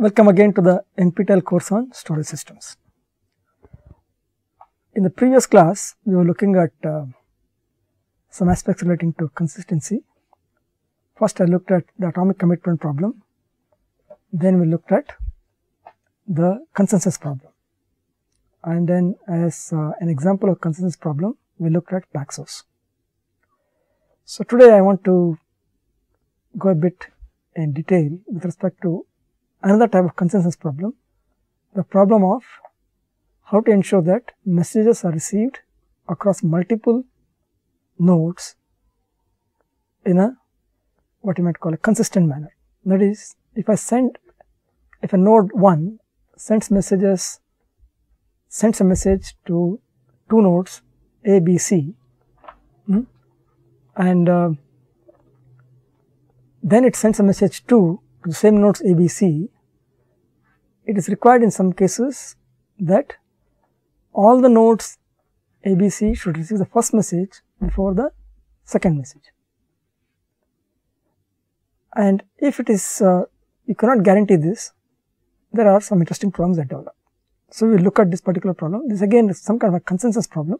Welcome again to the NPTEL course on storage systems. In the previous class, we were looking at some aspects relating to consistency. First, I looked at the atomic commitment problem. Then we looked at the consensus problem. And then as an example of consensus problem, we looked at black source. So today I want to go a bit in detail with respect to another type of consensus problem, the problem of how to ensure that messages are received across multiple nodes in a what you might call a consistent manner. That is, if a node 1 sends a message to two nodes A, B, C, and then it sends a message to the same nodes A, B, C, it is required in some cases that all the nodes A, B, C should receive the first message before the second message. And if it is, you cannot guarantee this, there are some interesting problems that develop. So we will look at this particular problem. This again is some kind of a consensus problem,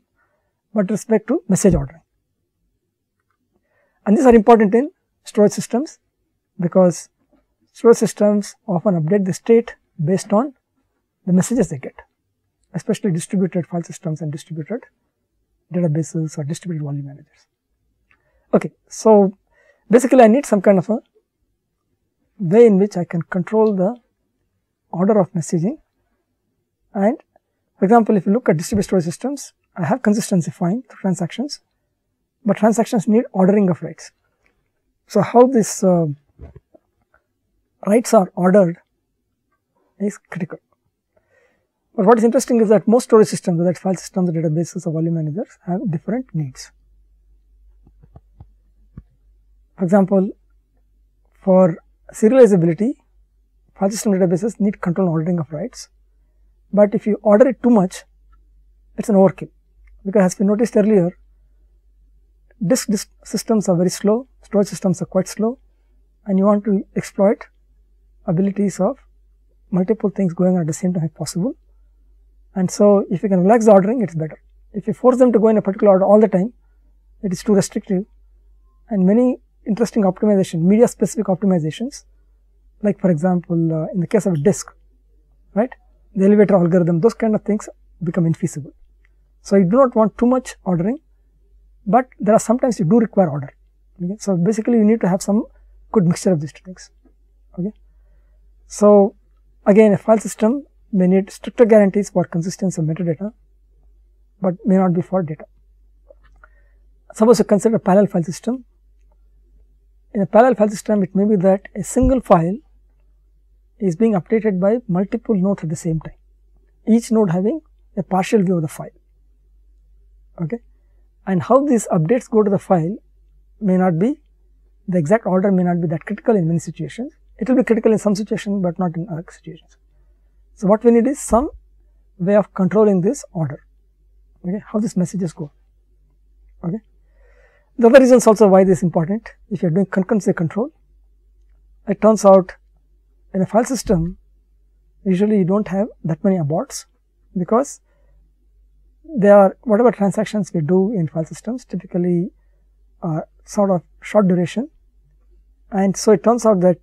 but with respect to message ordering. And these are important in storage systems because storage systems often update the state based on the messages they get, especially distributed file systems and distributed databases or distributed volume managers. Okay, so basically I need some kind of a way in which I can control the order of messaging. And for example, if you look at distributed storage systems, I have consistency fine through transactions, but transactions need ordering of writes. So how this writes are ordered is critical. But what is interesting is that most storage systems, whether it's file systems or databases or volume managers, have different needs. For example, for serializability, file system databases need control and ordering of writes, but if you order it too much, it's an overkill, because as we noticed earlier, disk systems are very slow, storage systems are quite slow, and you want to exploit abilities of multiple things going on at the same time if possible. And so if you can relax the ordering, it's better. If you force them to go in a particular order all the time, it is too restrictive, and many interesting optimization, media specific optimizations, like for example, in the case of a disk, right, the elevator algorithm, those kind of things become infeasible. So you do not want too much ordering, but there are sometimes you do require order. Okay? So basically you need to have some good mixture of these two things. Okay? So again, a file system may need stricter guarantees for consistency of metadata, but may not be for data. Suppose you consider a parallel file system. In a parallel file system, it may be that a single file is being updated by multiple nodes at the same time, each node having a partial view of the file. Okay? And how these updates go to the file may not be, the exact order may not be that critical in many situations. It will be critical in some situations, but not in other situations. So what we need is some way of controlling this order, okay, how these messages go. Okay. The other reasons also why this is important, if you are doing concurrency control, it turns out in a file system, usually you do not have that many aborts, because they are whatever transactions we do in file systems typically are sort of short duration, and so it turns out that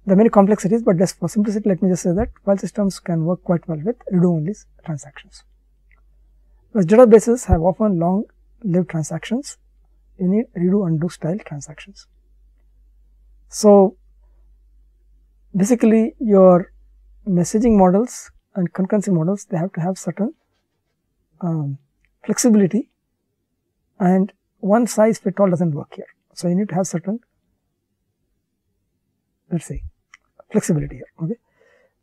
there are many complexities, but just for simplicity let me just say that file systems can work quite well with redo only transactions. Because databases have often long lived transactions, you need redo undo style transactions. So basically your messaging models and concurrency models, they have to have certain flexibility, and one size fit all doesn't work here. So you need to have certain, let's say, flexibility here. Okay,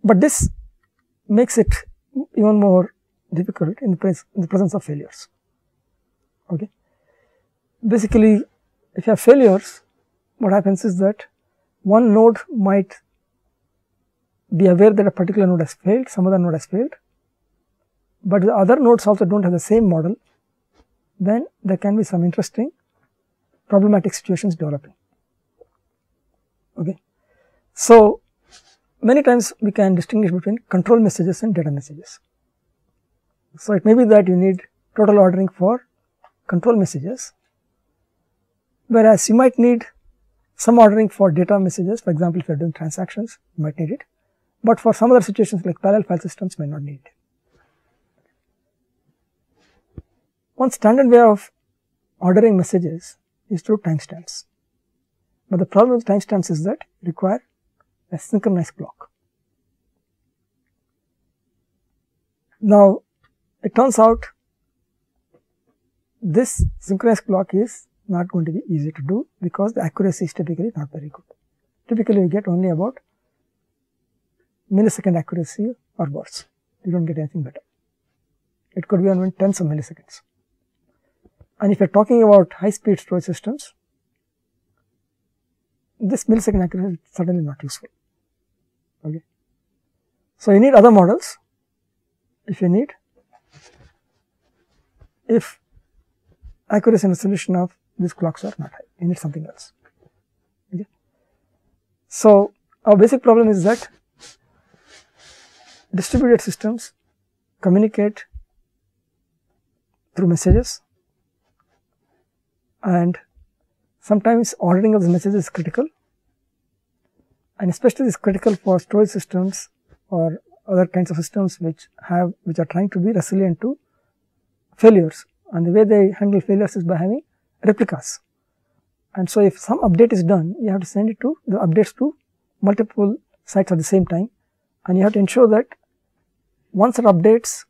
but this makes it even more difficult in the presence of failures. Okay, basically, if you have failures, what happens is that one node might be aware that a particular node has failed, some other node has failed, but the other nodes also do not have the same model, then there can be some interesting problematic situations developing. Okay. So many times we can distinguish between control messages and data messages. So, it may be that you need total ordering for control messages, whereas you might need some ordering for data messages. For example, if you are doing transactions, you might need it, but for some other situations like parallel file systems, you may not need it. One standard way of ordering messages is through timestamps, but the problem with timestamps is that you require a synchronized clock. Now, it turns out this synchronized clock is not going to be easy to do because the accuracy is typically not very good. Typically, you get only about millisecond accuracy or worse. You don't get anything better. It could be only tens of milliseconds. And if you are talking about high-speed storage systems, this millisecond accuracy is certainly not useful. Okay. So, you need other models if you need, if accuracy and resolution of these clocks are not high, you need something else. Okay. So, our basic problem is that distributed systems communicate through messages, and sometimes ordering of the messages is critical, and especially is critical for storage systems or other kinds of systems which are trying to be resilient to failures, and the way they handle failures is by having replicas. And so, if some update is done, you have to send it to the updates to multiple sites at the same time, and you have to ensure that one set updates,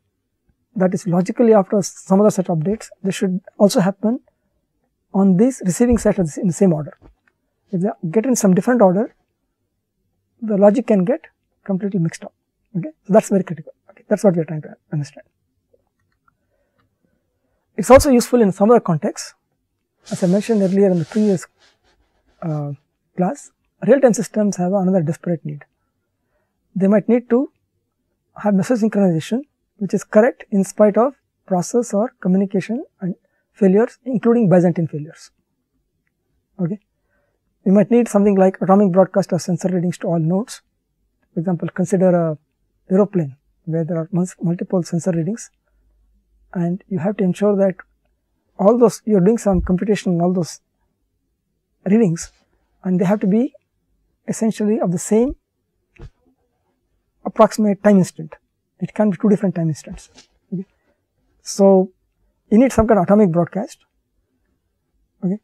that is logically after some other set updates, they should also happen on these receiving sites in the same order. If they get in some different order, the logic can get completely mixed up. Okay, so that's very critical. Okay, that's what we are trying to understand. It's also useful in some other contexts. As I mentioned earlier in the previous class, real-time systems have another desperate need. They might need to have message synchronization, which is correct in spite of process or communication and failures, including Byzantine failures. Okay. We might need something like atomic broadcast of sensor readings to all nodes. For example, consider a aeroplane where there are multiple sensor readings, and you have to ensure that all those, you are doing some computation on all those readings, and they have to be essentially of the same approximate time instant. It can be two different time instants. Okay. So, you need some kind of atomic broadcast. Okay.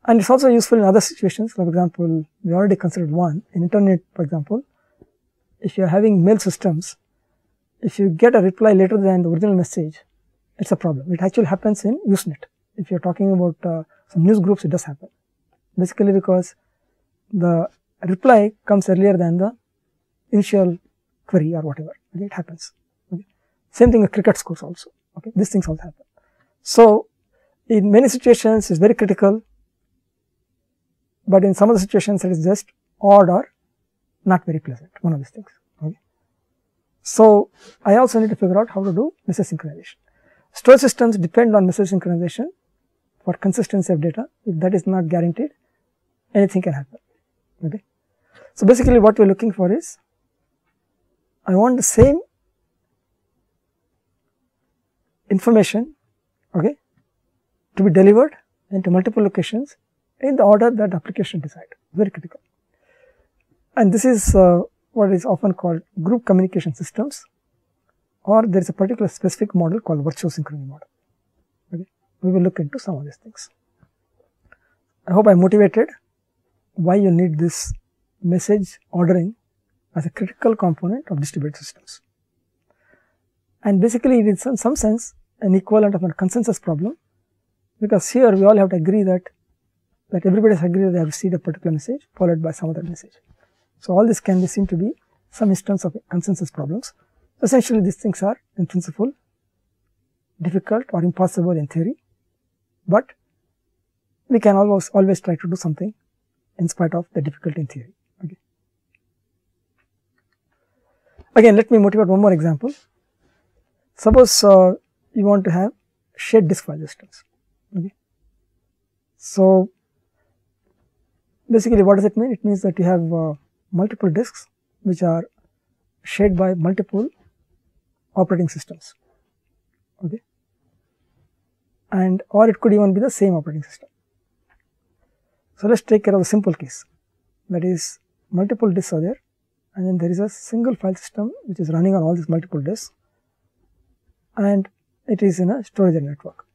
And it's also useful in other situations. Like, for example, we already considered one in internet. For example, if you are having mail systems, if you get a reply later than the original message, it's a problem. It actually happens in Usenet. If you are talking about some news groups, it does happen. Basically, because the reply comes earlier than the initial query or whatever. Okay, it happens. Okay. Same thing with cricket scores also. Okay, these things also happen. So, in many situations, it's very critical, but in some of the situations, it is just odd or not very pleasant. One of these things. Okay. So, I also need to figure out how to do message synchronization. Storage systems depend on message synchronization for consistency of data. If that is not guaranteed, anything can happen. Okay. So, basically, what we are looking for is, I want the same information, okay, to be delivered into multiple locations in the order that the application decide. Very critical. And this is what is often called group communication systems, or there is a particular specific model called virtual synchrony model. Okay. We will look into some of these things. I hope I motivated why you need this message ordering as a critical component of distributed systems. And basically, it is in some sense an equivalent of a consensus problem, because here we all have to agree that everybody has agreed that they have received a particular message followed by some other message. So, all this can be seen to be some instance of consensus problems. Essentially, these things are in principle difficult or impossible in theory, but we can always try to do something in spite of the difficulty in theory. Okay. Again, let me motivate one more example. Suppose you want to have shared disk file systems. Okay. So, basically what does it mean? It means that you have multiple disks which are shared by multiple operating systems, okay, and or it could even be the same operating system. So let's take care of the simple case, that is multiple disks are there, and then there is a single file system which is running on all these multiple disks, and it is in a storage area network.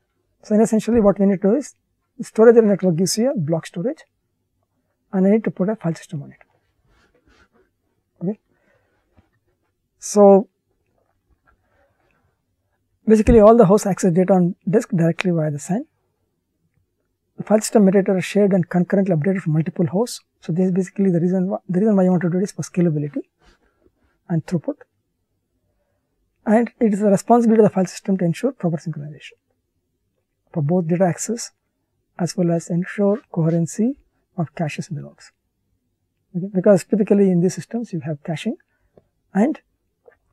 So essentially what we need to do is, the storage area network gives you a block storage, and I need to put a file system on it, okay. So basically all the hosts access data on disk directly via the SAN. The file system metadata is shared and concurrently updated from multiple hosts. So this is basically the reason why you want to do this, for scalability and throughput. And it is the responsibility of the file system to ensure proper synchronization for both data access as well as ensure coherency of caches in the nodes. Okay? Because typically in these systems you have caching, and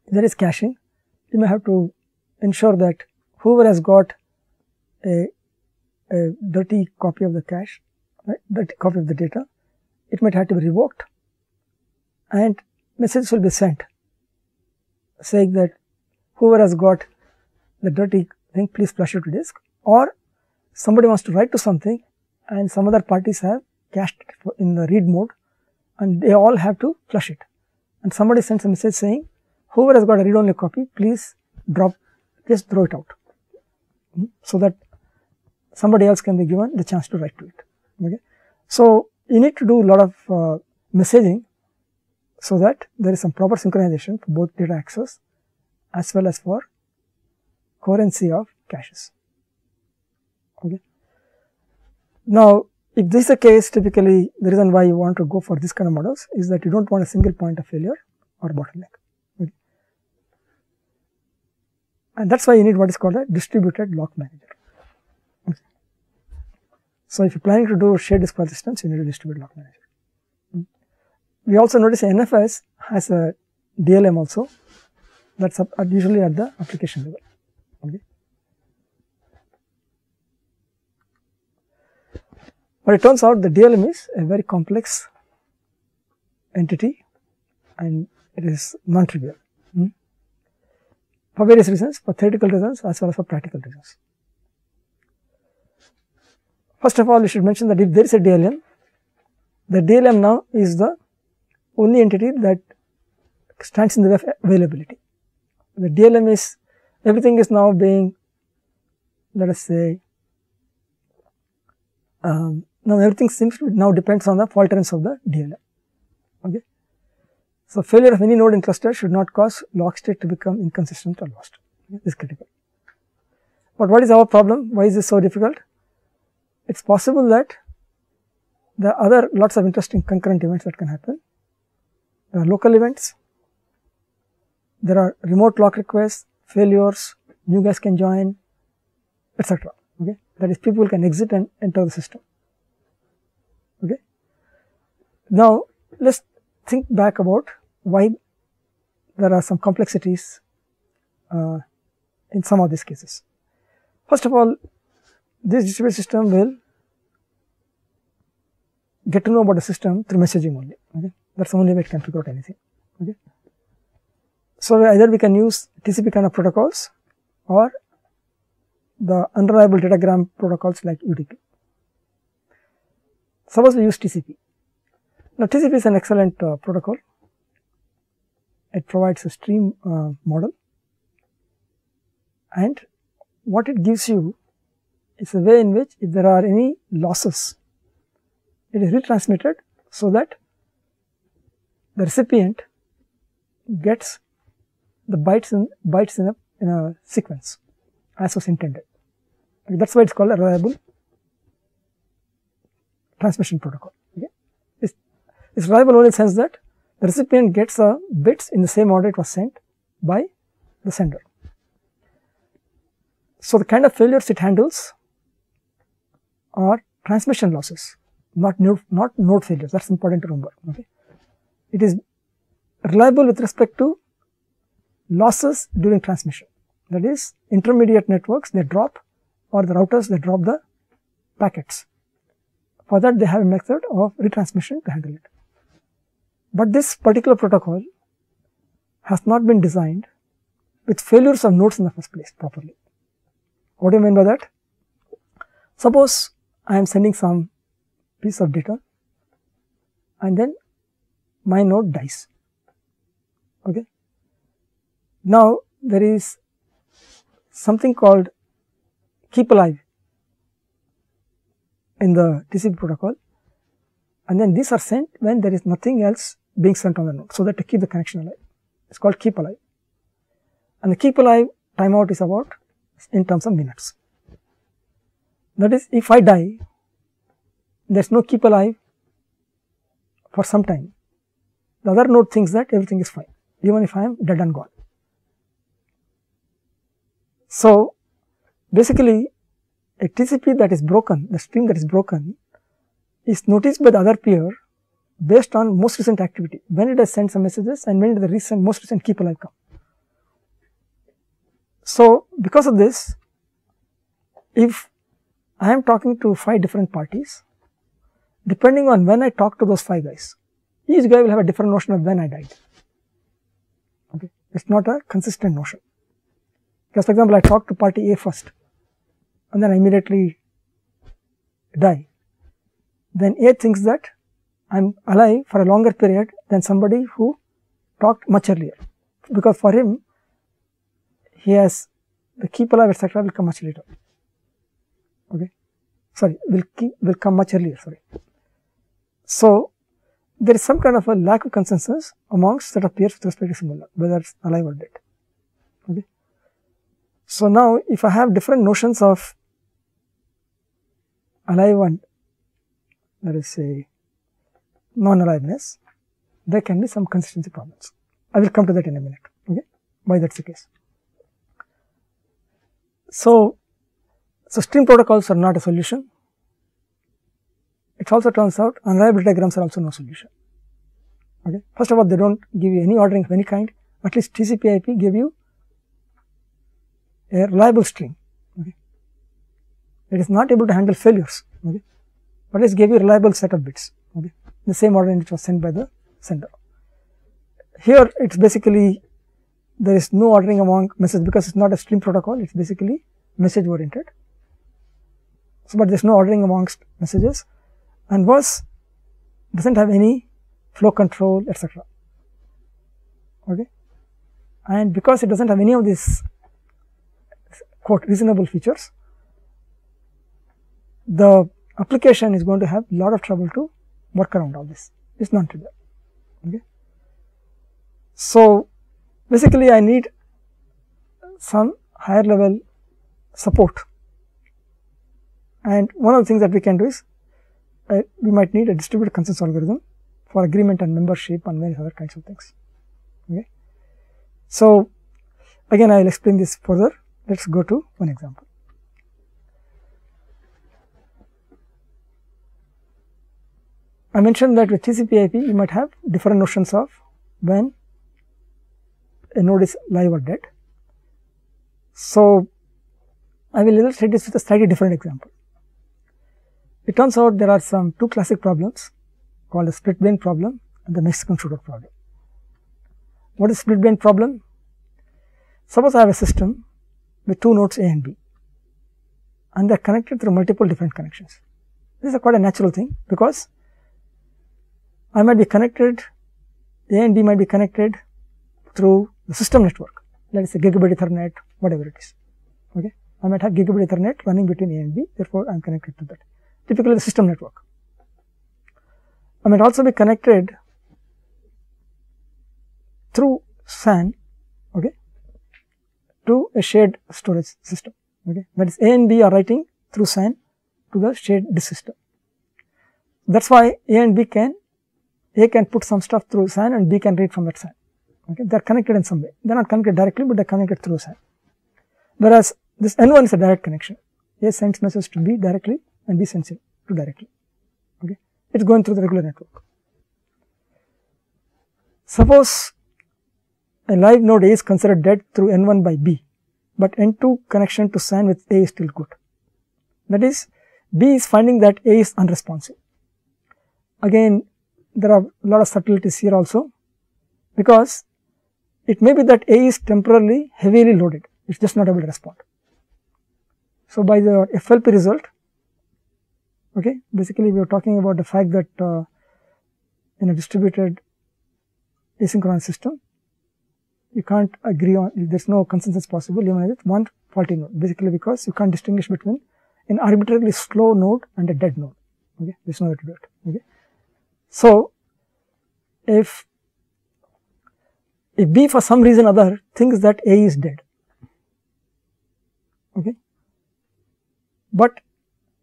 if there is caching, you may have to ensure that whoever has got a dirty copy of the cache, right, dirty copy of the data, it might have to be revoked, and messages will be sent saying that whoever has got the dirty thing, please flush it to disk, or somebody wants to write to something and some other parties have cached it in the read mode and they all have to flush it, and somebody sends a message saying whoever has got a read only copy, please just throw it out, so that somebody else can be given the chance to write to it, okay. So you need to do a lot of messaging so that there is some proper synchronization for both data access as well as for coherency of caches, okay. Now if this is the case, typically the reason why you want to go for this kind of models is that you don't want a single point of failure or bottleneck, okay. And that's why you need what is called a distributed lock manager, okay. So if you're planning to do shared disk file systems, you need a distributed lock manager. We also notice NFS has a DLM also, that's usually at the application level, okay. But it turns out the DLM is a very complex entity and it is non-trivial, for various reasons, for theoretical reasons as well as for practical reasons. First of all, we should mention that if there is a DLM, the DLM now is the only entity that stands in the way of availability. The DLM is, everything is now being, let us say, now everything seems to now depends on the fault tolerance of the DLM, okay. So failure of any node in cluster should not cause log state to become inconsistent or lost, okay? This is critical. But what is our problem? Why is this so difficult? It's possible that there are other lots of interesting concurrent events that can happen. There are local events, there are remote lock requests, failures, new guys can join, etc. Okay, that is, people can exit and enter the system. Okay. Now let's think back about why there are some complexities in some of these cases. First of all, this distributed system will get to know about the system through messaging only, okay. That's the only way it can figure out anything, okay. So either we can use TCP kind of protocols or the unreliable datagram protocols like UDP. Suppose we use TCP. Now TCP is an excellent protocol. It provides a stream model, and what it gives you is a way in which if there are any losses, it is retransmitted so that the recipient gets the bytes in a sequence as was intended. That's why it's called a reliable transmission protocol. Okay? It's reliable only in the sense that the recipient gets the bits in the same order it was sent by the sender. So the kind of failures it handles are transmission losses, not node failures. That's important to remember. Okay? It is reliable with respect to losses during transmission. That is, intermediate networks they drop, or the routers they drop the packets. For that they have a method of retransmission to handle it. But this particular protocol has not been designed with failures of nodes in the first place properly. What do you mean by that? Suppose I am sending some piece of data and then my node dies. Okay. Now there is something called keep alive in the TCP protocol, and then these are sent when there is nothing else being sent on the node, so that to keep the connection alive. It's called keep alive, and the keep alive timeout is about in terms of minutes. That is, if I die, there is no keep alive for some time. The other node thinks that everything is fine, even if I am dead and gone. So basically, a TCP that is broken, the stream that is broken, is noticed by the other peer based on most recent activity, when it has sent some messages and when did the most recent keep alive come. So because of this, if I am talking to 5 different parties, depending on when I talk to those 5 guys, each guy will have a different notion of when I died. Okay, it's not a consistent notion. Because for example, I talk to party A first, and then I immediately die. Then A thinks that I am alive for a longer period than somebody who talked much earlier, because for him, he has the keep alive etc. will come much later. Okay, sorry, will come much earlier. Sorry. So there is some kind of a lack of consensus amongst set of peers with respect to symbol, whether it's alive or dead. Okay. So now, if I have different notions of alive and, let us say, non-aliveness, there can be some consistency problems. I will come to that in a minute. Okay, why that's the case. So stream protocols are not a solution. It also turns out unreliability diagrams are also no solution. Okay, first of all, they don't give you any ordering of any kind. At least TCP/IP give you a reliable stream. Okay, it is not able to handle failures. Okay, but it gives you a reliable set of bits. Okay, the same order in which was sent by the sender. Here, it's basically there is no ordering among messages because it's not a stream protocol. It's basically message oriented. So, but there is no ordering amongst messages, and verse doesn't have any flow control, etc. Okay, and because it doesn't have any of these quote reasonable features, the application is going to have a lot of trouble to work around all this. It's non-trivial. Okay, so basically, I need some higher level support, and one of the things that we can do is we might need a distributed consensus algorithm for agreement and membership and various other kinds of things. Okay, so again I will explain this further. Let us go to one example. I mentioned that with TCP/IP you might have different notions of when a node is live or dead. So I will illustrate this with a slightly different example. It turns out there are some 2 classic problems called the split brain problem and the Mexican shootout problem. What is split brain problem? Suppose I have a system with 2 nodes A and B, and they are connected through multiple different connections. This is quite a natural thing, because I might be connected, A and B might be connected through the system network, let us say gigabit Ethernet, whatever it is. Okay, I might have gigabit Ethernet running between A and B, therefore I am connected to that. Typically the system network. I might also be connected through SAN, okay, to a shared storage system. Okay, that is A and B are writing through SAN to the shared disk system. That's why A and B A can put some stuff through SAN and B can read from that SAN. Okay, they are connected in some way. They are not connected directly, but they are connected through SAN. Whereas this N1 is a direct connection. A sends message to B directly and B sends it to directly. Okay, it is going through the regular network. Suppose a live node A is considered dead through N1 by B, but N2 connection to SAN with A is still good. That is, B is finding that A is unresponsive. Again, there are a lot of subtleties here also, because it may be that A is temporarily heavily loaded, it is just not able to respond. So, by the FLP result, okay, basically we are talking about the fact that in a distributed asynchronous system, you can't agree on, there is no consensus possible even with one faulty node, basically because you can't distinguish between an arbitrarily slow node and a dead node, okay, there is no way to do it, okay. So, if B for some reason or other thinks that A is dead, okay, but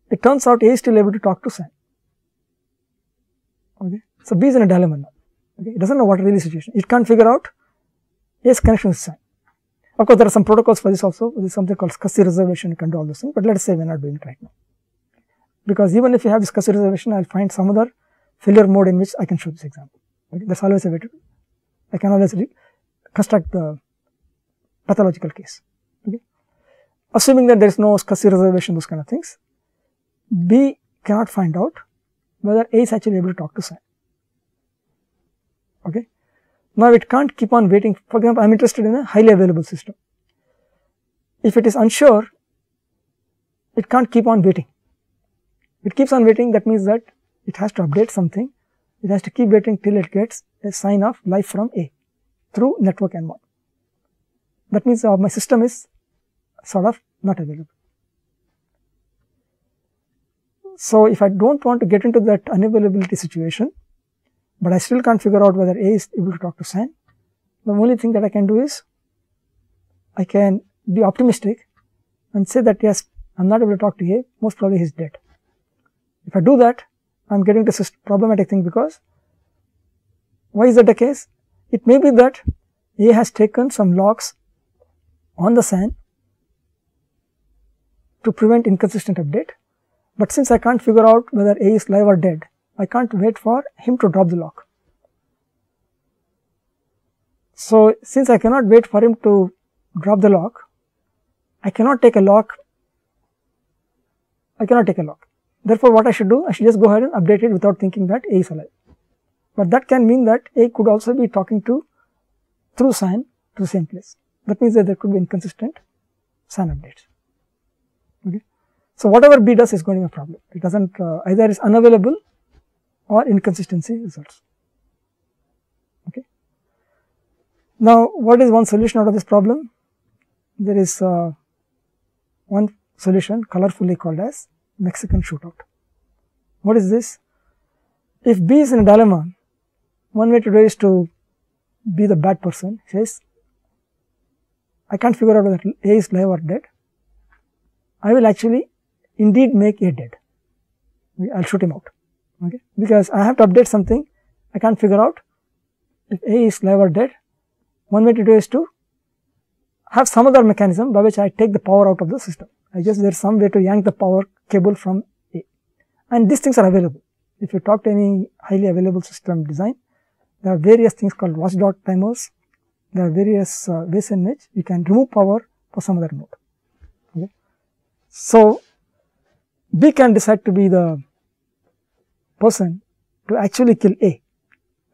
it turns out A is still able to talk to SAN, okay. So, B is in a dilemma now, okay, it does not know what really situation, it can't figure out A's connection with SAN. Of course, there are some protocols for this also, there is something called SCSI reservation, you can do all those things, but let us say we are not doing it right now, because even if you have this SCSI reservation, I will find some other failure mode in which I can show this example, okay. That is always a way to do, I can always construct the pathological case, okay. Assuming that there is no SCSI reservation, those kind of things, B cannot find out whether A is actually able to talk to SAN, okay. Now, it can't keep on waiting. For example, I am interested in a highly available system. If it is unsure, it can't keep on waiting. If it keeps on waiting, that means that it has to update something, it has to keep waiting till it gets a sign of life from A through network N1. That means my system is sort of not available. So, if I do not want to get into that unavailability situation, but I still can't figure out whether A is able to talk to SAN, the only thing that I can do is, I can be optimistic and say that yes, I am not able to talk to A, most probably he is dead. If I do that, I am getting to this problematic thing, because why is that the case? It may be that A has taken some locks on the SAN to prevent inconsistent update, but since I can't figure out whether A is live or dead, I can't wait for him to drop the lock. So, since I cannot wait for him to drop the lock, I cannot take a lock, Therefore, what I should do? I should just go ahead and update it without thinking that A is alive. But that can mean that A could also be talking to through SAN to the same place. That means that there could be inconsistent SAN updates, okay. So, whatever B does is going to be a problem, it does not either is unavailable or inconsistency results, okay. Now, what is one solution out of this problem? There is one solution colorfully called as Mexican shootout. What is this? If B is in a dilemma, one way to do is to be the bad person, says, I can't figure out whether A is live or dead, I will actually indeed make A dead, I will shoot him out, okay, because I have to update something, I can't figure out if A is live or dead. One way to do is to have some other mechanism by which I take the power out of the system. I guess there is some way to yank the power cable from A, and these things are available. If you talk to any highly available system design, there are various things called watchdog timers, there are various ways in which you can remove power for some other node, okay. So, B can decide to be the person to actually kill A,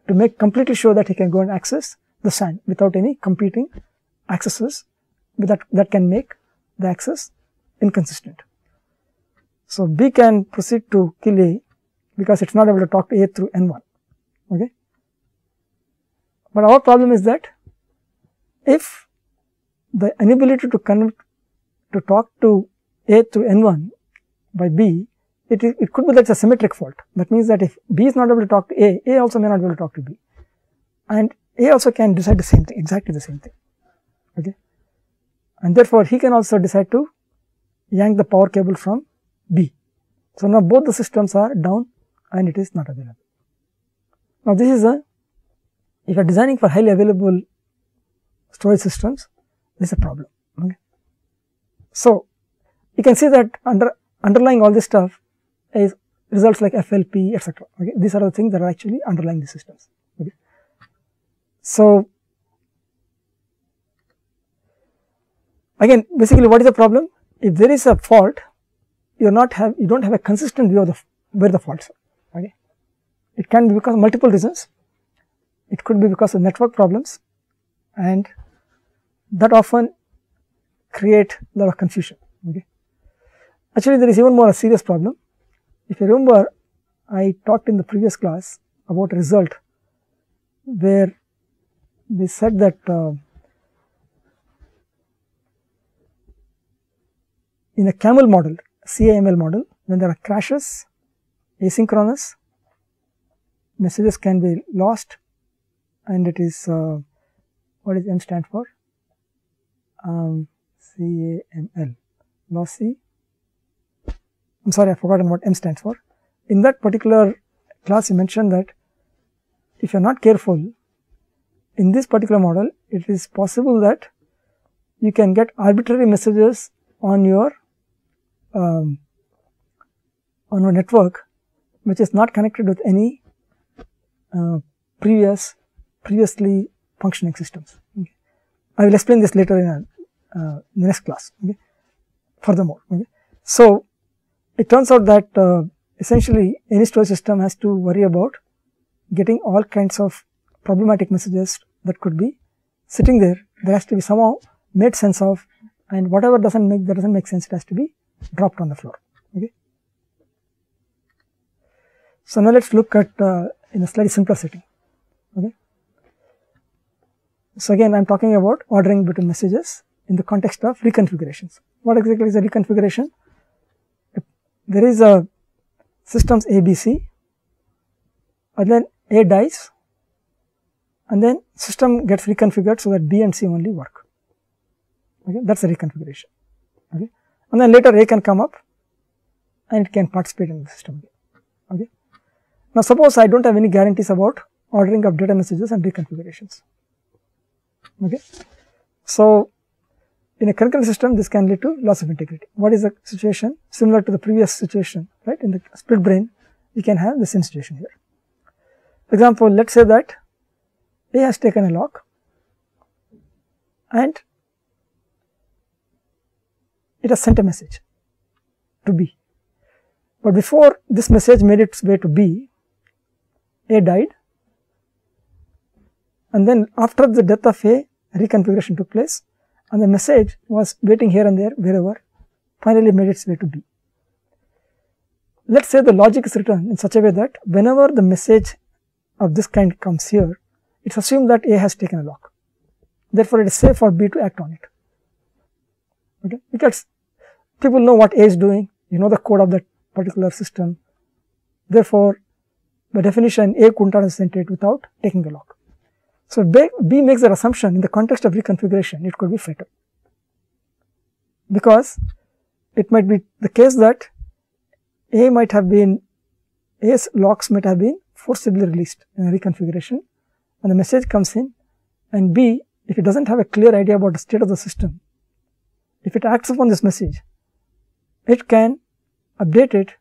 to make completely sure that he can go and access the SAN without any competing accesses that can make the access inconsistent. So, B can proceed to kill A because it is not able to talk to A through N1, okay. But our problem is that if the inability to connect to talk to A through N1 by B, it could be that it is a symmetric fault. That means that if B is not able to talk to A also may not be able to talk to B, and A also can decide the same thing, exactly the same thing, okay. And therefore, he can also decide to yank the power cable from B. So, now both the systems are down and it is not available. Now, this is if you are designing for highly available storage systems, this is a problem, okay. So, you can see that underlying all this stuff is results like FLP, etc. Okay. These are the things that are actually underlying the systems, okay. So, again, basically what is the problem? If there is a fault, you don't have a consistent view of where the faults are, okay. It can be because of multiple reasons. It could be because of network problems, and that often create a lot of confusion. Okay. Actually, there is even more a serious problem. If you remember, I talked in the previous class about a result where we said that in a camel model, CAML model, when there are crashes, asynchronous, messages can be lost, and it is what does M stand for? CAML, lossy. I'm sorry, I've forgotten what M stands for. In that particular class, you mentioned that if you're not careful, in this particular model, it is possible that you can get arbitrary messages on your network, which is not connected with any previously functioning systems. Okay. I will explain this later in the next class. Okay. Furthermore, okay. So it turns out that essentially any storage system has to worry about getting all kinds of problematic messages that could be sitting there. There has to be somehow made sense of, and whatever doesn't make sense, it has to be dropped on the floor. Okay. So now let's look at in a slightly simpler setting. Okay. So again, I'm talking about ordering between messages in the context of reconfigurations. What exactly is a reconfiguration? There is a systems ABC, and then A dies, and then system gets reconfigured so that B and C only work. Okay, that's a reconfiguration. Okay, and then later A can come up and it can participate in the system. Okay. Now suppose I don't have any guarantees about ordering of data messages and reconfigurations. Okay, so in a concurrent system, this can lead to loss of integrity. What is the situation? Similar to the previous situation, right? In the split brain, we can have the same situation here. For example, let's say that A has taken a lock and it has sent a message to B. But before this message made its way to B, A died, and then after the death of A, reconfiguration took place, and the message was waiting here and there wherever, finally made its way to B. Let's say the logic is written in such a way that whenever the message of this kind comes here, it's assumed that A has taken a lock. Therefore, it is safe for B to act on it. Okay? Because people know what A is doing, you know the code of that particular system. Therefore, by definition, A couldn't have sent it without taking the lock. So B makes that assumption in the context of reconfiguration, it could be fatal, because it might be the case that A's locks might have been forcibly released in a reconfiguration, and the message comes in, and B, if it doesn't have a clear idea about the state of the system, if it acts upon this message, it can update it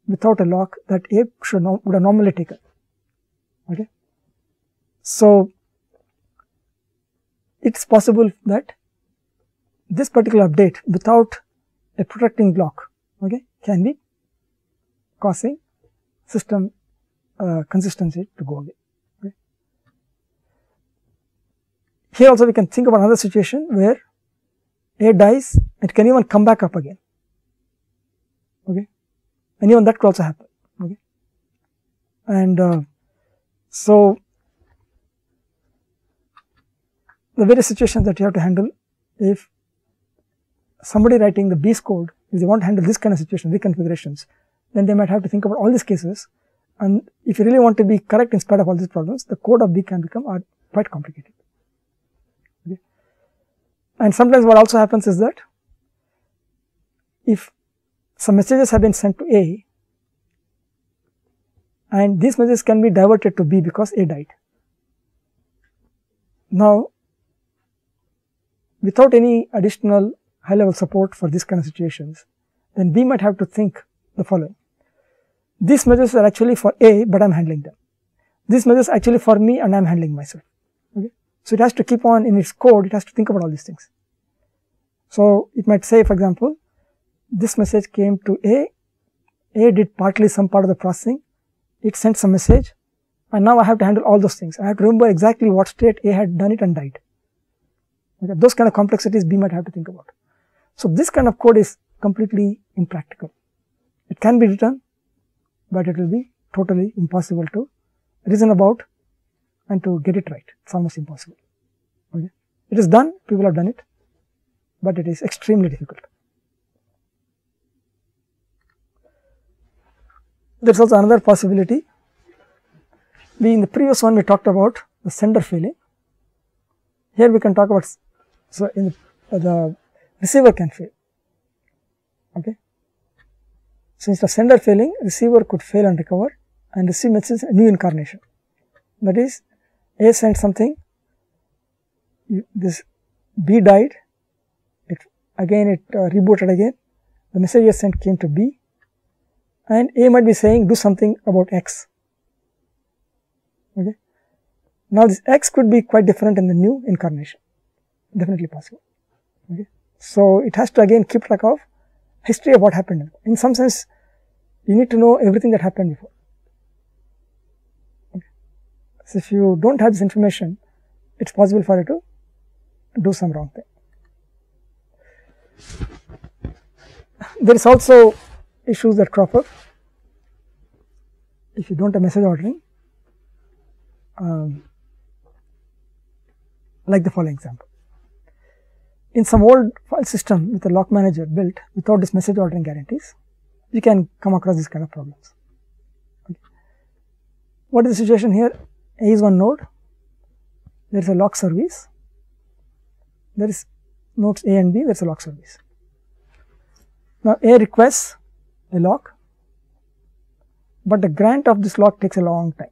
without a lock that A would have normally taken. Okay. So it's possible that this particular update without a protecting block, okay, can be causing system consistency to go away. Okay. Here also we can think about another situation where A dies, it can even come back up again. Okay, and even that could also happen. Okay, and so the various situations that you have to handle, if somebody writing the B's code, if they want to handle this kind of situation, reconfigurations, then they might have to think about all these cases, and if you really want to be correct in spite of all these problems, the code of B can become quite complicated. Okay. And sometimes what also happens is that if some messages have been sent to A, and these messages can be diverted to B because A died. Now, without any additional high-level support for this kind of situations, then B might have to think the following. These messages are actually for A, but I'm handling them. These messages are actually for me, and I'm handling myself. Okay? So it has to keep on in its code, it has to think about all these things. So it might say, for example, this message came to A did partly some part of the processing, it sent some message, and now I have to handle all those things. I have to remember exactly what state A had done it and died. Okay, those kind of complexities B might have to think about. So this kind of code is completely impractical. It can be written, but it will be totally impossible to reason about and to get it right. It's almost impossible. Okay. It is done, people have done it, but it is extremely difficult. There is also another possibility. In the previous one we talked about the sender failing. Here we can talk about, so in the receiver can fail. Okay. So instead of sender failing, receiver could fail and recover and receive message a new incarnation. That is, A sent something, this B died, it rebooted again, the message A sent came to B, and A might be saying do something about X. Okay. Now this X could be quite different in the new incarnation, definitely possible. Okay. So it has to again keep track of history of what happened. In some sense, you need to know everything that happened before. Okay. So if you don't have this information, it's possible for you to do some wrong thing. There is also issues that crop up if you don't have message ordering, like the following example. In some old file system with a lock manager built without this message ordering guarantees, you can come across this kind of problems. Okay. What is the situation here? A is one node, there is a lock service, there is nodes A and B, there is a lock service. Now A requests a lock, but the grant of this lock takes a long time.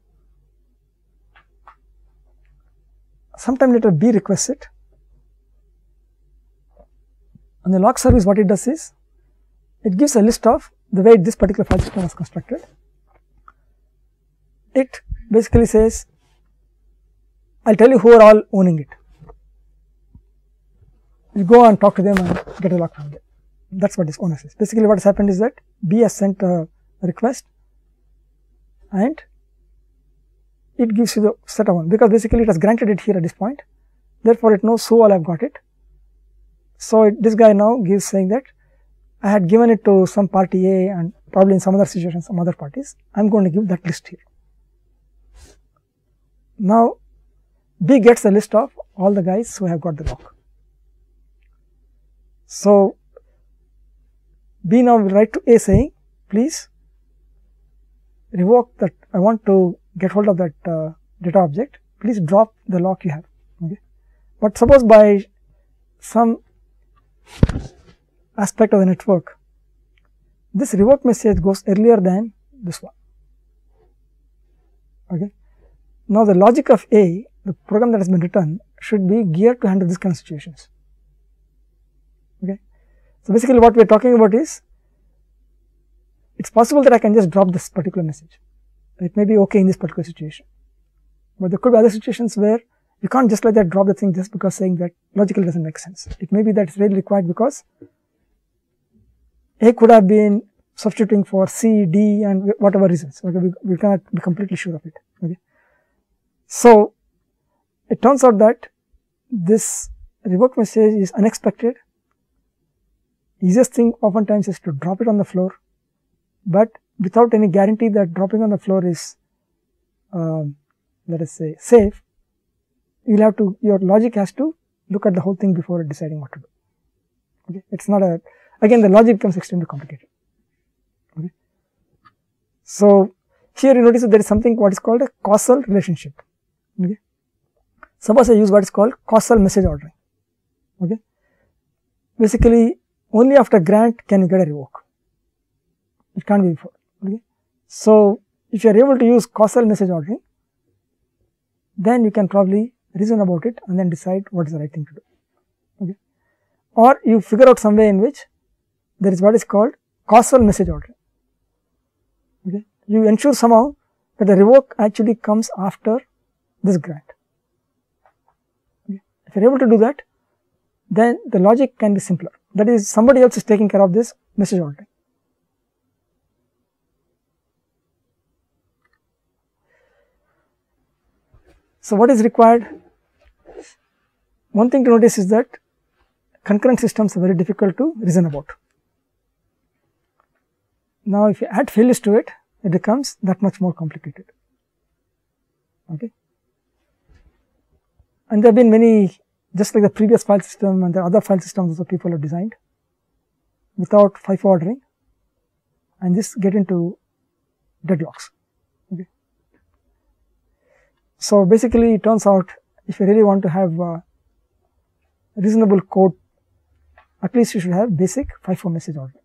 Sometime later B requests it, and the lock service what it does is, it gives a list of the way this particular file system was constructed. It basically says, I will tell you who are all owning it. You go and talk to them and get a lock from them. That is what this owner says. Basically what has happened is that B has sent a request and it gives you the set of one, because basically it has granted it here at this point, therefore it knows who all have got it. So this guy now gives saying that I had given it to some party A and probably in some other situation some other parties, I am going to give that list here. Now B gets the list of all the guys who have got the lock. So B now will write to A saying, please revoke that, I want to get hold of that data object, please drop the lock you have. Okay. But suppose by some aspect of the network, this revoke message goes earlier than this one. Okay. Now the logic of A, the program that has been written, should be geared to handle this kind of situations. Okay. So basically what we are talking about is, it's possible that I can just drop this particular message. It may be okay in this particular situation, but there could be other situations where you can't just like that drop the thing just because saying that logically doesn't make sense. It may be that it's really required because A could have been substituting for C, D and whatever reasons. Okay, we cannot be completely sure of it. Okay. So it turns out that this revoke message is unexpected. Easiest thing oftentimes is to drop it on the floor, but without any guarantee that dropping on the floor is, let us say, safe. You will have to, your logic has to look at the whole thing before deciding what to do. Okay. It's not a, again the logic becomes extremely complicated. Okay. So here you notice that there is something what is called a causal relationship. Okay. Suppose I use what is called causal message ordering. Okay. Basically only after grant can you get a revoke. It can't be before. Okay. So if you are able to use causal message ordering, then you can probably reason about it and then decide what is the right thing to do. Okay. Or you figure out some way in which there is what is called causal message ordering. Okay. You ensure somehow that the revoke actually comes after this grant. Okay. If you are able to do that, then the logic can be simpler. That is, somebody else is taking care of this message ordering. So what is required? one thing to notice is that concurrent systems are very difficult to reason about. Now, if you add failures to it, it becomes that much more complicated. Okay. And there have been many, just like the previous file system and the other file systems also people have designed without FIFO ordering, and this get into deadlocks. Okay. So basically, it turns out if you really want to have reasonable code, at least you should have basic FIFO message ordering.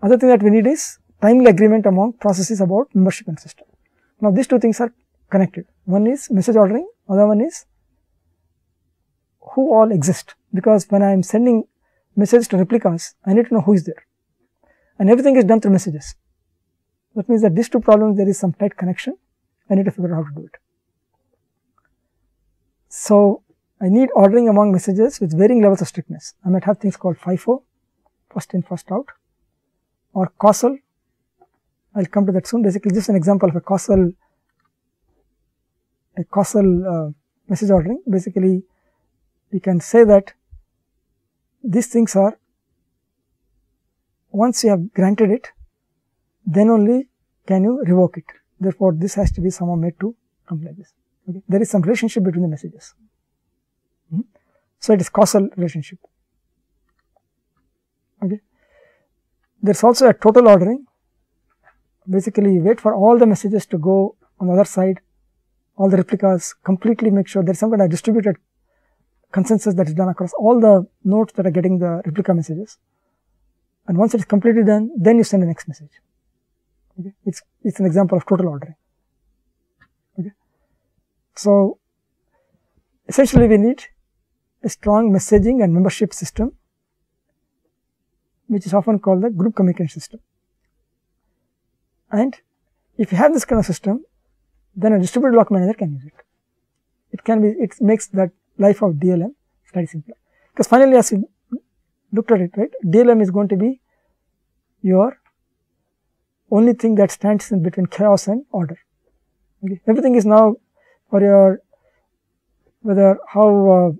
Other thing that we need is timely agreement among processes about membership and system. Now, these two things are connected. One is message ordering, other one is who all exist, because when I am sending messages to replicas, I need to know who is there, and everything is done through messages. That means that these two problems, there is some tight connection. I need to figure out how to do it. So, I need ordering among messages with varying levels of strictness. I might have things called FIFO, first in, first out, or causal. I will come to that soon. Basically, just an example of a causal message ordering. Basically, we can say that these things are, once you have granted it, then only can you revoke it. Therefore, this has to be somehow made to come like this. Okay. There is some relationship between the messages. So, it is causal relationship. Okay. There is also a total ordering. Basically, you wait for all the messages to go on the other side, all the replicas, completely make sure there is some kind of distributed consensus that is done across all the nodes that are getting the replica messages. And once it is completely done, then you send the next message. Okay. It's an example of total ordering. Okay. So, essentially we need a strong messaging and membership system, which is often called the group communication system. And if you have this kind of system, then a distributed lock manager can use it. It can be, it makes that life of DLM slightly simpler. Because finally, as you looked at it, right, DLM is going to be your only thing that stands in between chaos and order. Okay. Everything is now for your, whether how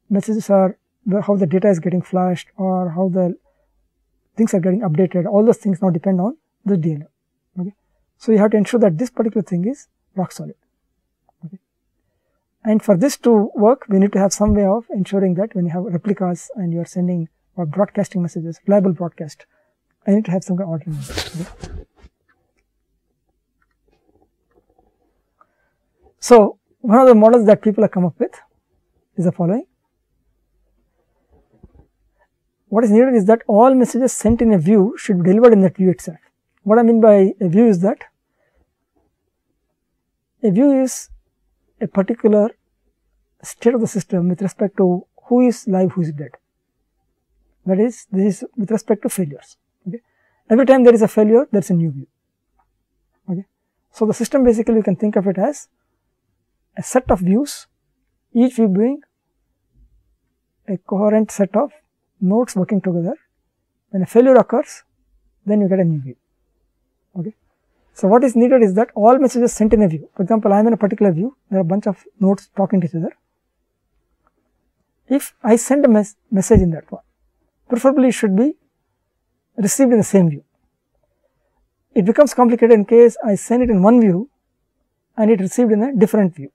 messages are, how the data is getting flashed, or how the things are getting updated, all those things now depend on the DLM. Okay. So, you have to ensure that this particular thing is rock solid. Okay. And for this to work, we need to have some way of ensuring that when you have replicas and you are sending or broadcasting messages, reliable broadcast, I need to have some kind of ordering. Okay. So, one of the models that people have come up with is the following. What is needed is that all messages sent in a view should be delivered in that view itself. What I mean by a view is that a view is a particular state of the system with respect to who is live, who is dead. That is, this is with respect to failures. Okay. Every time there is a failure, there is a new view. Okay. So, the system basically you can think of it as a set of views, each view being a coherent set of nodes working together. When a failure occurs, then you get a new view. Okay. So, what is needed is that all messages sent in a view, for example, I am in a particular view, there are a bunch of nodes talking to each other. If I send a message in that one, preferably it should be received in the same view. It becomes complicated in case I send it in one view and it received in a different view.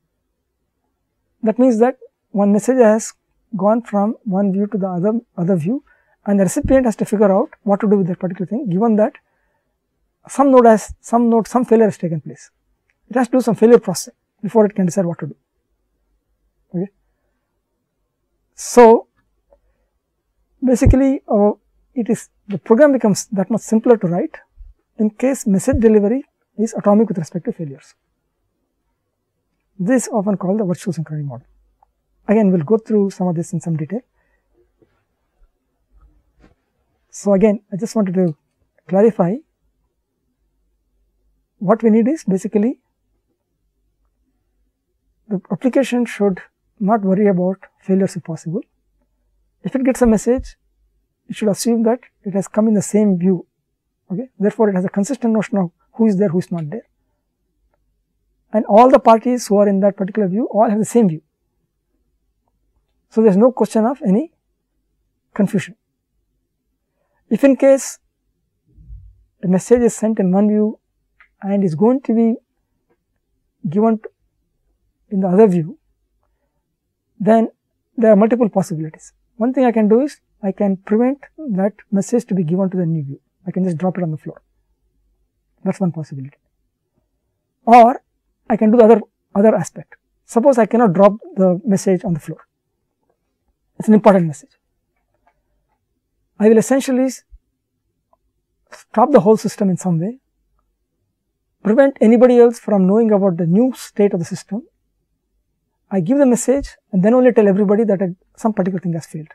That means that one message has gone from one view to the other view, and the recipient has to figure out what to do with that particular thing, given that some failure has taken place. It has to do some failure processing before it can decide what to do. Okay. So, basically the program becomes that much simpler to write in case message delivery is atomic with respect to failures. This is often called the virtual synchrony model. Again, we will go through some of this in some detail. So, again, I just wanted to clarify what we need is basically the application should not worry about failures if possible. If it gets a message, it should assume that it has come in the same view. Okay. Therefore, it has a consistent notion of who is there, who is not there. And all the parties who are in that particular view all have the same view. So, there is no question of any confusion. If in case a message is sent in one view and is going to be given in the other view, then there are multiple possibilities. One thing I can do is I can prevent that message to be given to the new view. I can just drop it on the floor. That's one possibility. Or I can do the other aspect. Suppose I cannot drop the message on the floor. It's an important message. I will essentially stop the whole system in some way, prevent anybody else from knowing about the new state of the system. I give the message and then only tell everybody that some particular thing has failed.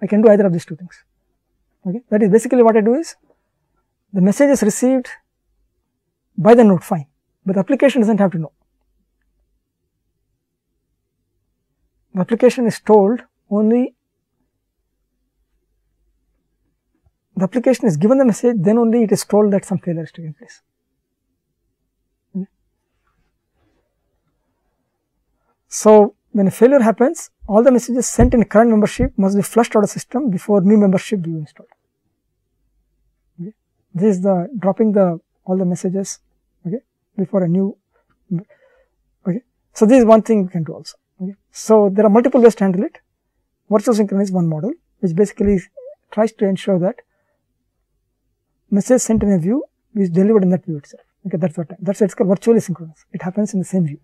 I can do either of these two things. Okay, that is basically what I do is the message is received by the node, fine, but the application doesn't have to know. The application is told only, the application is given the message, then only it is told that some failure is taking place. Okay. So, when a failure happens, all the messages sent in current membership must be flushed out of the system before new membership be installed. Okay. This is the dropping all the messages, okay, before a new. Okay. So, this is one thing we can do also. Okay. So, there are multiple ways to handle it. Virtual synchrony is one model, which basically tries to ensure that message sent in a view is delivered in that view itself. Okay, that's what it's called virtually synchronous. It happens in the same view.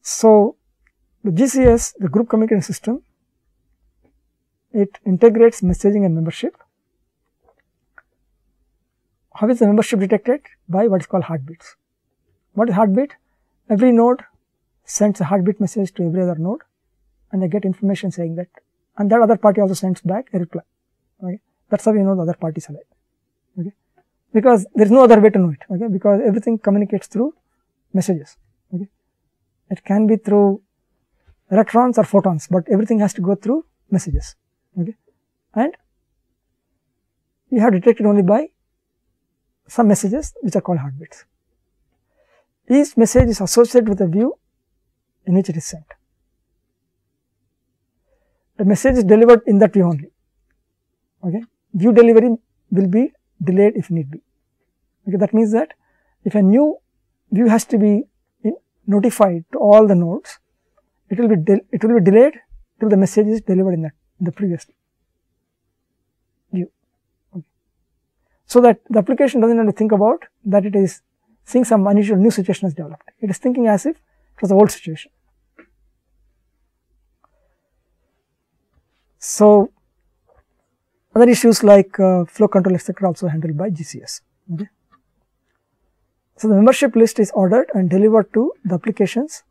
So, the GCS, the group communication system, it integrates messaging and membership. How is the membership detected? By what is called heartbeats. What is heartbeat? Every node sends a heartbeat message to every other node, and they get information saying that, and that other party also sends back a reply. Okay, that's how you know the other party is alive. Okay, because there is no other way to know it. Okay, because everything communicates through messages. Okay, it can be through electrons or photons, but everything has to go through messages. Okay, and we have detected only by some messages which are called heartbeats. Each message is associated with a view in which it is sent. The message is delivered in that view only. Okay, view delivery will be delayed if need be. Okay, that means that if a new view has to be notified to all the nodes, it will be delayed till the message is delivered in the previous view. Okay. So that the application doesn't have to think about that it is seeing some unusual new situation has developed. It is thinking as if it was the old situation. So, other issues like flow control etc. also handled by GCS. Okay. So, the membership list is ordered and delivered to the applications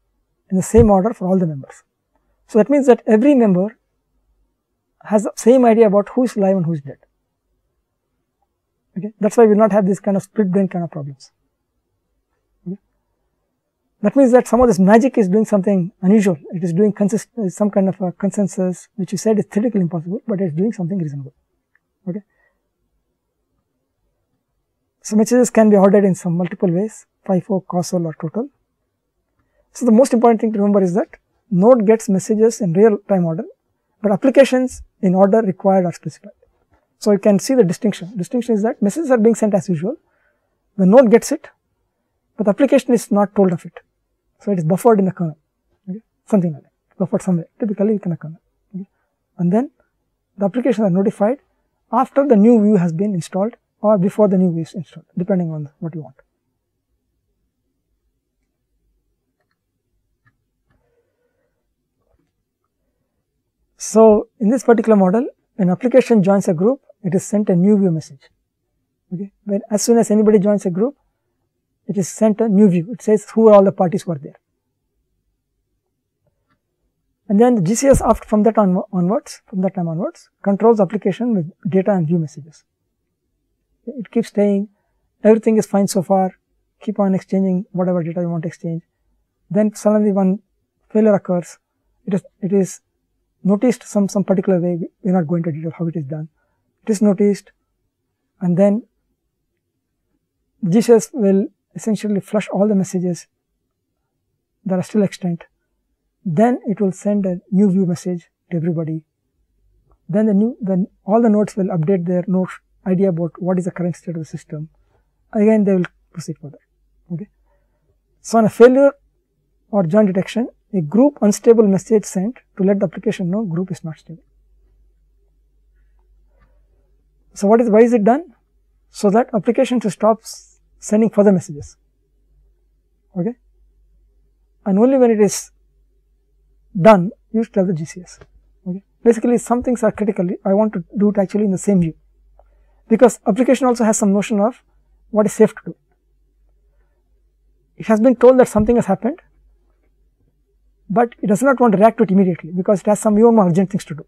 in the same order for all the members. So, that means that every member has the same idea about who is alive and who is dead. Okay. That is why we will not have this kind of split brain kind of problems. Okay. That means that some of this magic is doing something unusual. It is doing some kind of a consensus which you said is theoretically impossible, but it is doing something reasonable. Okay. So, messages can be ordered in some multiple ways, FIFO, causal or total. So, the most important thing to remember is that node gets messages in real time order, but applications in order required are specified. So, you can see the distinction. Distinction is that messages are being sent as usual, the node gets it, but the application is not told of it. So, it is buffered in the kernel, okay? Something like that, buffered somewhere, typically in a kernel. Okay? And then the applications are notified after the new view has been installed or before the new view is installed, depending on what you want. So, in this particular model, when application joins a group, it is sent a new view message. Okay. When as soon as anybody joins a group, it is sent a new view. It says who are all the parties who are there. And then the GCS after from that time onwards, controls application with data and view messages. It keeps saying everything is fine so far, keep on exchanging whatever data you want to exchange. Then suddenly one failure occurs, it is noticed some particular way, we are not going to detail how it is done. It is noticed and then GCS will essentially flush all the messages that are still extant. Then it will send a new view message to everybody. Then all the nodes will update their node idea about what is the current state of the system. Again, they will proceed further. Okay. So on a failure or join detection, a group unstable message sent to let the application know group is not stable. So why is it done? So that application to stop sending further messages. Okay. And only when it is done, you tell the GCS. Okay. Basically, some things are critical. I want to do it actually in the same view, because application also has some notion of what is safe to do. It has been told that something has happened, but it does not want to react to it immediately because it has some even more urgent things to do.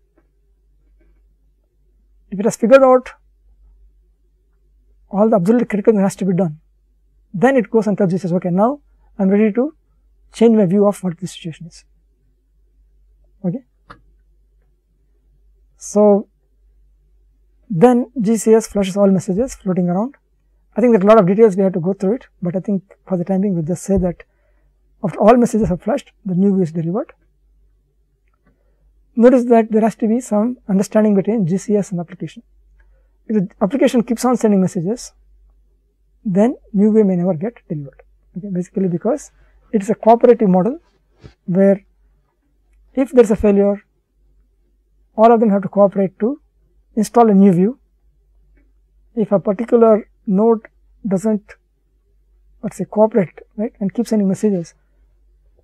If it has figured out all the absolutely critical thing has to be done, then it goes and tells GCS, okay, now I am ready to change my view of what the situation is. Okay. So then GCS flushes all messages floating around. I think there are a lot of details we have to go through it, but I think for the time being, we'll just say that after all messages are flushed, the new view is delivered. Notice that there has to be some understanding between GCS and application. If the application keeps on sending messages, then new view may never get delivered. Okay, basically because it is a cooperative model where if there is a failure, all of them have to cooperate to install a new view. If a particular node doesn't, let's say, cooperate, right, and keep sending messages,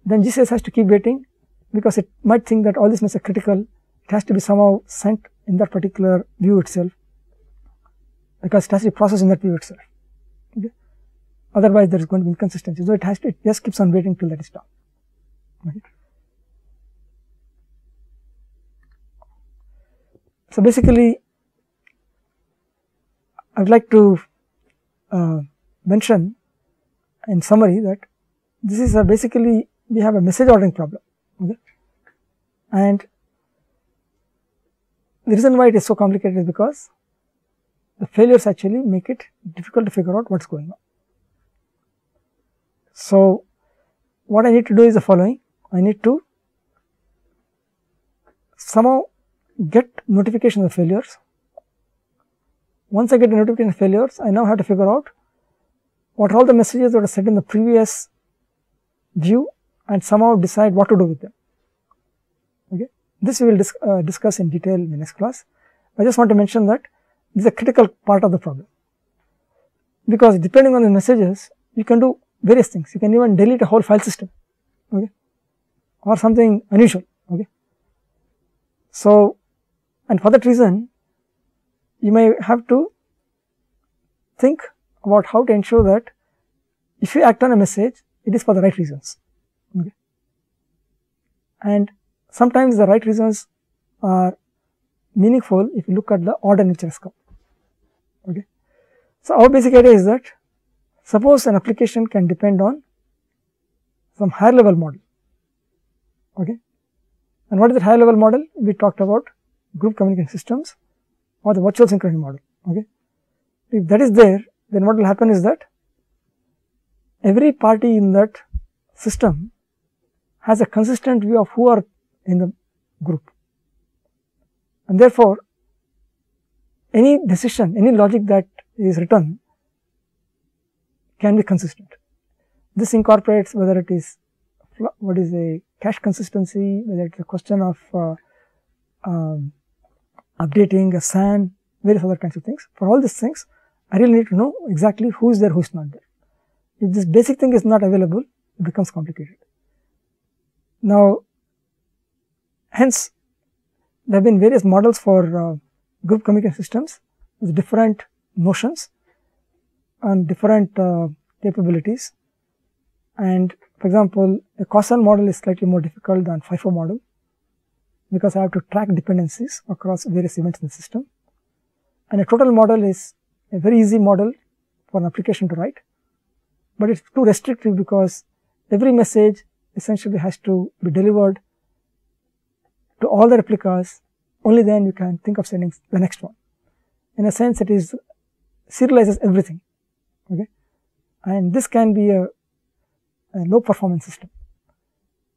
then GCS has to keep waiting because it might think that all these messages are critical. It has to be somehow sent in that particular view itself, because it has to be processed in that view itself. Okay. Otherwise, there is going to be inconsistency. So it just keeps on waiting till that is done. Okay. So basically, I would like to mention in summary that this is basically we have a message ordering problem. Okay. And the reason why it is so complicated is because the failures actually make it difficult to figure out what is going on. So what I need to do is the following. I need to somehow get notification of failures. Once I get the notification of failures, I now have to figure out what are all the messages that are sent in the previous view and somehow decide what to do with them. Okay. This we will discuss in detail in the next class. I just want to mention that this is a critical part of the problem, because depending on the messages, you can do various things. You can even delete a whole file system, okay, or something unusual. Okay. So, and for that reason, you may have to think about how to ensure that if you act on a message, it is for the right reasons. Okay. And sometimes the right reasons are meaningful if you look at the order in which it has come. Okay. So our basic idea is that suppose an application can depend on some higher level model. Okay. And what is the higher level model? We talked about group communication systems or the virtual synchrony model. Okay. If that is there, then what will happen is that every party in that system has a consistent view of who are in the group, and therefore any decision, any logic that is written can be consistent. This incorporates whether it is what is a cache consistency, whether it is a question of updating a SAN, various other kinds of things. For all these things, I really need to know exactly who is there, who is not there. If this basic thing is not available, it becomes complicated. Now, hence, there have been various models for group communication systems with different notions and different capabilities. And for example, a causal model is slightly more difficult than FIFO model, because I have to track dependencies across various events in the system. And a total model is a very easy model for an application to write, but it's too restrictive because every message essentially has to be delivered to all the replicas. Only then you can think of sending the next one. In a sense, it is serializes everything. Okay. and this can be a low performance system.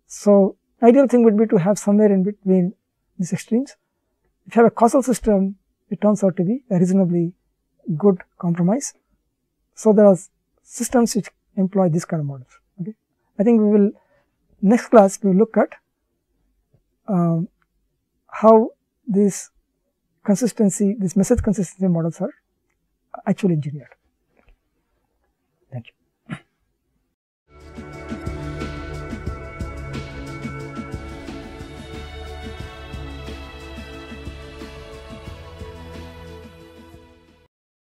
So, ideal thing would be to have somewhere in between these extremes. If you have a causal system, it turns out to be a reasonably good compromise. So, there are systems which employ this kind of models. Okay. I think we will, next class we will look at how these message consistency models are actually engineered.